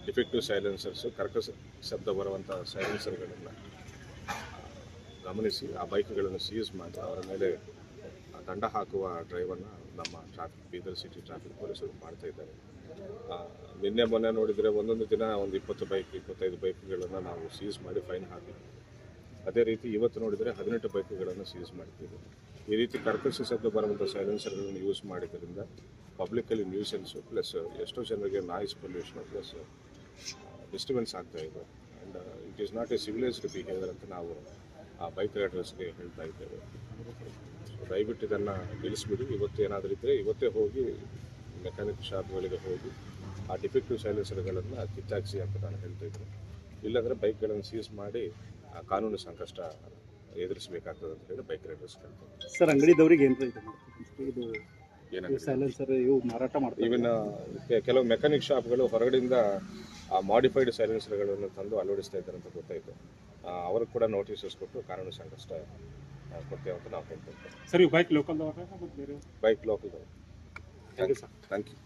Defective ಸೈಲೆನ್ಸರ್ಸು, ಕರ್ಕಶ ಶಬ್ದ ಬರುವಂಥ ಸೈಲೆನ್ಸರ್ಗಳನ್ನು ಗಮನಿಸಿ ಆ ಬೈಕ್ಗಳನ್ನು ಸೀಸ್ ಮಾಡಿ ಅವರ ಮೇಲೆ ದಂಡ ಹಾಕುವ ಡ್ರೈವನ್ನು ನಮ್ಮ ಬೀದರ್ ಸಿಟಿ ಟ್ರಾಫಿಕ್ ಪೊಲೀಸರು ಮಾಡ್ತಾ ಇದ್ದಾರೆ. ನಿನ್ನೆ ಮೊನ್ನೆ ನೋಡಿದರೆ ಒಂದೊಂದು ದಿನ ಒಂದು 20 ಬೈಕ್ 25 ಬೈಕ್ಗಳನ್ನು ನಾವು ಸೀಸ್ ಮಾಡಿ ಫೈನ್ ಹಾಕಿದ್ವಿ. ಅದೇ ರೀತಿ ಇವತ್ತು ನೋಡಿದರೆ 18 ಬೈಕ್ಗಳನ್ನು ಸೀಸ್ ಮಾಡ್ತೀವಿ. ಈ ರೀತಿ ಕರ್ಕಶ ಶಬ್ದ ಬರುವಂಥ ಸೈಲೆನ್ಸರ್ಗಳನ್ನು ಯೂಸ್ ಮಾಡಿದ್ದರಿಂದ ಪಬ್ಲಿಕ್ಕಲ್ಲಿ ನ್ಯೂಸೆನ್ಸು ಪ್ಲಸ್ ಎಷ್ಟೋ ಜನರಿಗೆ ನಾಯ್ಸ್ ಪೊಲ್ಯೂಷನ್ ಪ್ಲಸ್ ಡಿಸ್ಟರ್ಬೆನ್ಸ್ ಆಗ್ತಾ ಇದೆ. And it is not A civilised behaviour ಅಂತ ನಾವು ಆ ಬೈಕ್ ರೈಡರ್ಸ್ಗೆ ಹೇಳ್ತಾ ಇದ್ದೇವೆ. ಸೊ ದಯವಿಟ್ಟು ಇದನ್ನು ನಿಲ್ಲಿಸ್ಬಿಡಿ. ಇವತ್ತು ಏನಾದರೂ ಇದ್ದರೆ ಇವತ್ತೇ ಹೋಗಿ ಮೆಕ್ಯಾನಿಕ್ ಶಾಪ್ಗಳಿಗೆ ಹೋಗಿ ಆ ಡಿಫೆಕ್ಟಿವ್ ಸೈಲೆನ್ಸರ್ಗಳನ್ನು ಕಿತ್ತಾಕ್ಸಿ ಅಂತ ನಾನು ಹೇಳ್ತಾ ಇದ್ದೀನಿ. ಇಲ್ಲಾಂದರೆ ಬೈಕ್ಗಳನ್ನು ಸೀಸ್ ಮಾಡಿ ಕಾನೂನು ಸಂಕಷ್ಟ ಎದುರಿಸಬೇಕಾಗ್ತದೆ ಅಂತ ಹೇಳಿ ಬೈಕ್ ರೈಡರ್ಸ್ ಹೇಳ್ತಾರೆ. ಸರ್, ಅಂಗಡಿದವರಿಗೆ ಏನು ಇದು ಏನಾಗಿದೆ ಸೈಲೆನ್ಸರ್ ಇವು ಮಾರಾಟ ಮಾಡ್ತಾರೆ? ಈವನ್ ಕೆಲವು ಮೆಕ್ಯಾನಿಕ್ ಶಾಪ್ಗಳು ಹೊರಗಡೆಯಿಂದ ಮಾಡಿಫೈಡ್ ಸೈಲೆನ್ಸರ್ಗಳನ್ನು ತಂದು ಅಳವಡಿಸ್ತಾ ಇದ್ದಾರೆ ಅಂತ ಗೊತ್ತಾಯಿತು. ಅವರು ಕೂಡ ನೋಟಿಸಸ್ ಕೊಟ್ಟು ಕಾನೂನು ಸಂಕಷ್ಟ ಕೊಡ್ತೇವೆ ಅಂತ ನಾವು ಹೇಳ್ತಾ ಇದ್ದೇವೆ. Sir, bike local bike local. Thank you.